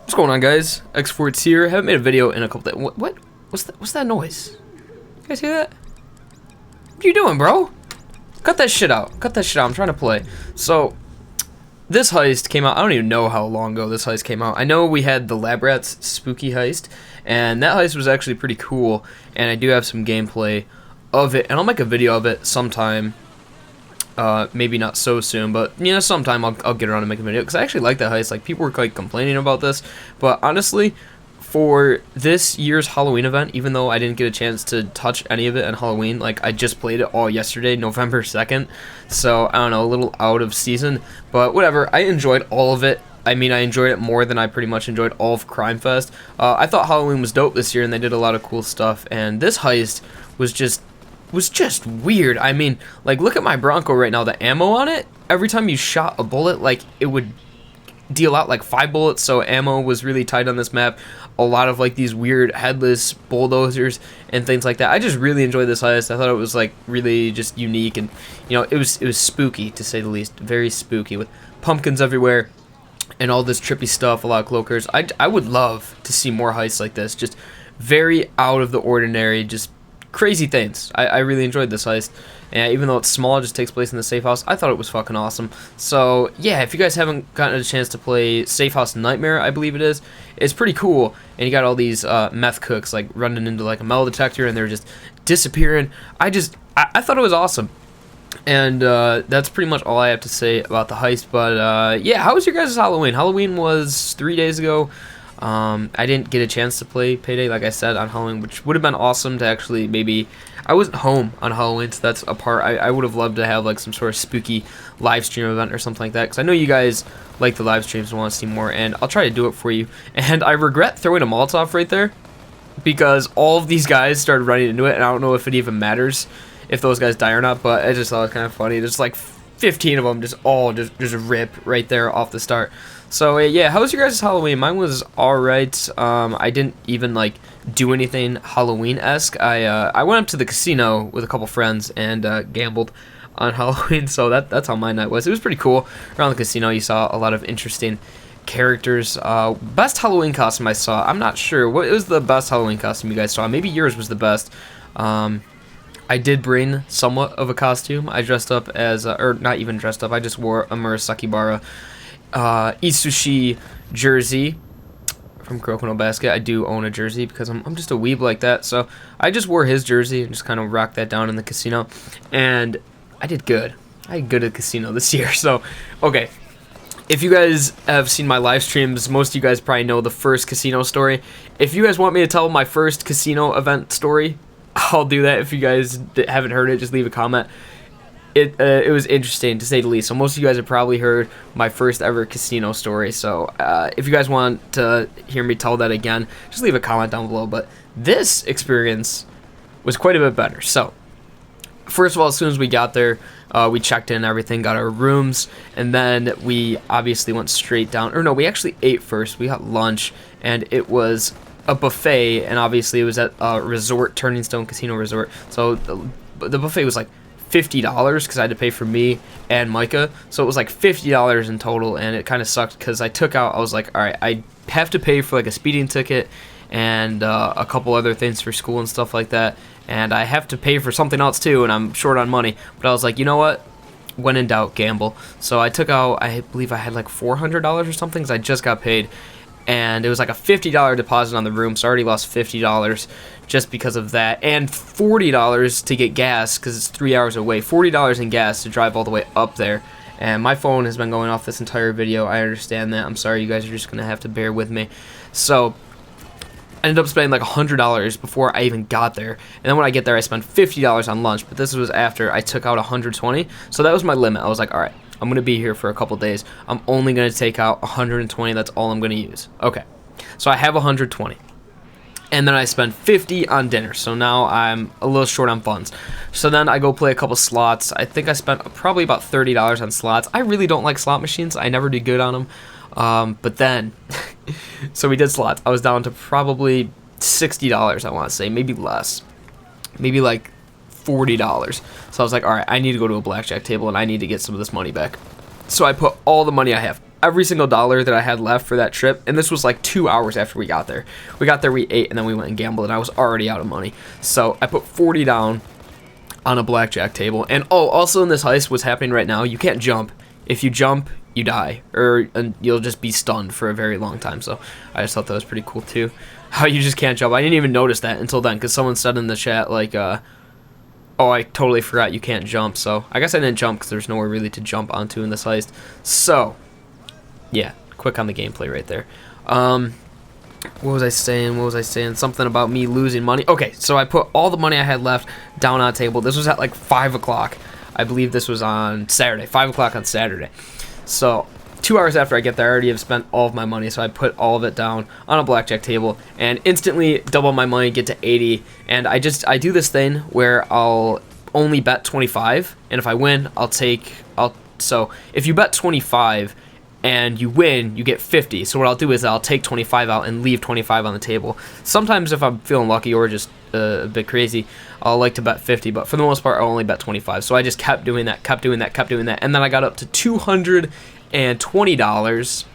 What's going on, guys? xForts here. Haven't made a video in a couple days. What? What's that noise? You guys hear that? What are you doing, bro? Cut that shit out. Cut that shit out. I'm trying to play. So, this heist came out. I don't even know how long ago this heist came out. I know we had the Lab Rats spooky heist, and that heist was actually pretty cool. And I do have some gameplay of it, and I'll make a video of it sometime. Maybe not so soon, but you know, sometime I'll get around to make a video, because I actually like that heist. Like, people were like complaining about this, but honestly, for this year's Halloween event, even though I didn't get a chance to touch any of it on Halloween, like I just played it all yesterday, November 2nd, so I don't know, a little out of season, but whatever. I enjoyed all of it. I mean, I enjoyed it more than I pretty much enjoyed all of Crime Fest. I thought Halloween was dope this year, and they did a lot of cool stuff, and this heist was just weird. I mean, like, look at my Bronco right now. The ammo on it, every time you shot a bullet, like, it would deal out like 5 bullets, so ammo was really tight on this map. A lot of like these weird headless bulldozers and things like that. I just really enjoyed this heist. I thought it was like really just unique, and you know, it was spooky, to say the least. Very spooky, with pumpkins everywhere and all this trippy stuff, a lot of cloakers. I would love to see more heists like this, just very out of the ordinary, just crazy things. I really enjoyed this heist, and even though it's small, it just takes place in the Safehouse, I thought it was fucking awesome. So yeah, if you guys haven't gotten a chance to play Safehouse Nightmare, I believe it is, it's pretty cool, and you got all these meth cooks like running into like a metal detector, and they're just disappearing. I thought it was awesome, and that's pretty much all I have to say about the heist. But yeah, how was your guys' Halloween? Halloween was 3 days ago. I didn't get a chance to play Payday, like I said, on Halloween, which would have been awesome to actually maybe... I wasn't home on Halloween, so that's a part. I would have loved to have like some sort of spooky live stream event or something like that, because I know you guys like the live streams and want to see more, and I'll try to do it for you. And I regret throwing a Molotov right there, because all of these guys started running into it, and I don't know if it even matters if those guys die or not, but I just thought it was kind of funny. There's like 15 of them just rip right there off the start. So yeah, how was your guys' Halloween? Mine was alright. I didn't even like do anything Halloween-esque. I went up to the casino with a couple friends and gambled on Halloween, so that's how my night was. It was pretty cool. Around the casino, you saw a lot of interesting characters. Best Halloween costume I saw, I'm not sure. What was the best Halloween costume you guys saw? Maybe yours was the best. I did bring somewhat of a costume. I dressed up as, or not even dressed up, I just wore a Murasaki Bara Isushi jersey from Kuroko no Basket. I do own a jersey because I'm just a weeb like that, so I just wore his jersey and just kind of rocked that down in the casino, and I did good. I did good at the casino this year. So okay, if you guys have seen my live streams, most of you guys probably know the first casino story. If you guys want me to tell my first casino event story, I'll do that. If you guys haven't heard it, just leave a comment. It was interesting, to say the least. So most of you guys have probably heard my first ever casino story. So if you guys want to hear me tell that again, just leave a comment down below. But this experience was quite a bit better. So first of all, as soon as we got there, we checked in, everything, got our rooms, and then we obviously went straight down. Or no, we actually ate first. We got lunch, and it was a buffet, and obviously it was at a resort, Turning Stone Casino Resort. So the buffet was like $50 because I had to pay for me and Micah, so it was like $50 in total, and it kind of sucked because I was like, all right, I have to pay for like a speeding ticket and a couple other things for school and stuff like that, and I have to pay for something else too, and I'm short on money. But I was like, you know what, when in doubt, gamble. So I took out, I believe I had like $400 or something, because I just got paid, and it was like a $50 deposit on the room, so I already lost $50 just because of that, and $40 to get gas, because it's 3 hours away. $40 in gas to drive all the way up there, and my phone has been going off this entire video. I understand that. I'm sorry, you guys are just gonna have to bear with me. So I ended up spending like $100 before I even got there, and then when I get there, I spent $50 on lunch, but this was after I took out $120, so that was my limit. I was like, all right, I'm going to be here for a couple days. I'm only going to take out $120. That's all I'm going to use. Okay. So I have $120. And then I spend $50 on dinner. So now I'm a little short on funds. So then I go play a couple slots. I think I spent probably about $30 on slots. I really don't like slot machines. I never do good on them. But then, so we did slots. I was down to probably $60, I want to say. Maybe less. Maybe like $40. So I was like, all right, I need to go to a blackjack table, and I need to get some of this money back. So I put all the money I have. every single dollar that I had left for that trip, and this was like 2 hours after we got there. We got there, we ate, and then we went and gambled, and I was already out of money. So I put 40 down on a blackjack table. And oh, also in this heist, what's happening right now, you can't jump. If you jump, you die, or you'll just be stunned for a very long time. So I just thought that was pretty cool too, how you just can't jump. I didn't even notice that until then, because someone said in the chat like, oh, I totally forgot you can't jump. So I guess I didn't jump because there's nowhere really to jump onto in this heist. So yeah, quick on the gameplay right there. What was I saying? Something about me losing money. Okay, so I put all the money I had left down on a table. This was at like 5 o'clock. I believe this was on Saturday, 5 o'clock on Saturday. So 2 hours after I get there, I already have spent all of my money. So I put all of it down on a blackjack table and instantly double my money, get to 80. And I do this thing where I'll only bet 25, and if I win, so if you bet 25 and you win, you get 50. So what I'll do is I'll take 25 out and leave 25 on the table. Sometimes if I'm feeling lucky or just a bit crazy, I'll like to bet 50, but for the most part, I'll only bet 25. So I just kept doing that, and then I got up to $220.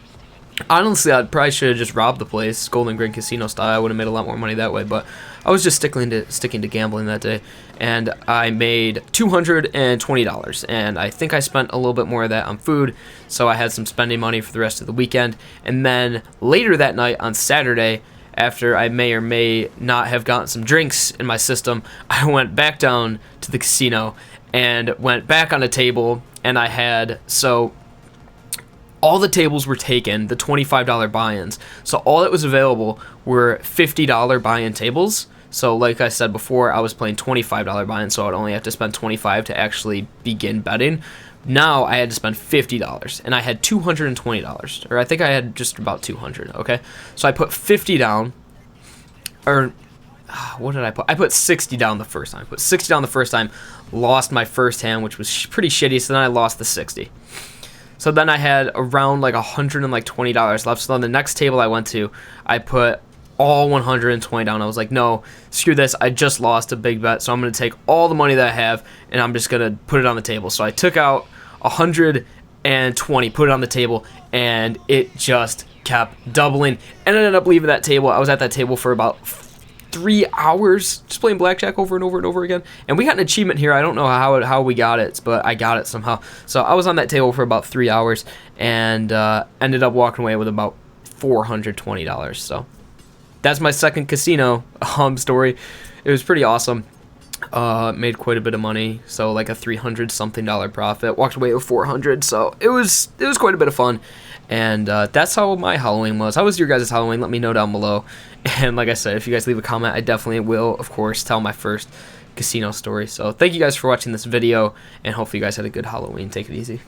Honestly, I probably should have just robbed the place, Golden Grin Casino style. I would have made a lot more money that way, but I was just sticking to gambling that day, and I made $220, and I think I spent a little bit more of that on food, so I had some spending money for the rest of the weekend. And then later that night on Saturday, after I may or may not have gotten some drinks in my system, I went back down to the casino and went back on a table, and I had, so all the tables were taken, the $25 buy-ins. So all that was available were $50 buy-in tables. So like I said before, I was playing $25 buy-in, so I'd only have to spend $25 to actually begin betting. Now I had to spend $50, and I had $220, or I think I had just about $200, okay? So I put 50 down, or what did I put? I put 60 down the first time. Lost my first hand, which was pretty shitty, so then I lost the 60. So then I had around like $120 left. So on the next table I went to, I put all 120 down. I was like, no, screw this. I just lost a big bet, so I'm going to take all the money that I have, and I'm just going to put it on the table. So I took out 120, put it on the table, and it just kept doubling. And I ended up leaving that table. I was at that table for about 3 hours just playing blackjack over and over and over again, and we got an achievement here. I don't know how we got it, but I got it somehow. So I was on that table for about 3 hours and ended up walking away with about $420. So that's my second casino story. It was pretty awesome. Made quite a bit of money, so like a $300 something profit. Walked away with $400, so it was quite a bit of fun. And that's how my Halloween was. How was your guys' Halloween? Let me know down below. And like I said, if you guys leave a comment, I definitely will, of course, tell my first casino story. So thank you guys for watching this video, and hopefully you guys had a good Halloween. Take it easy.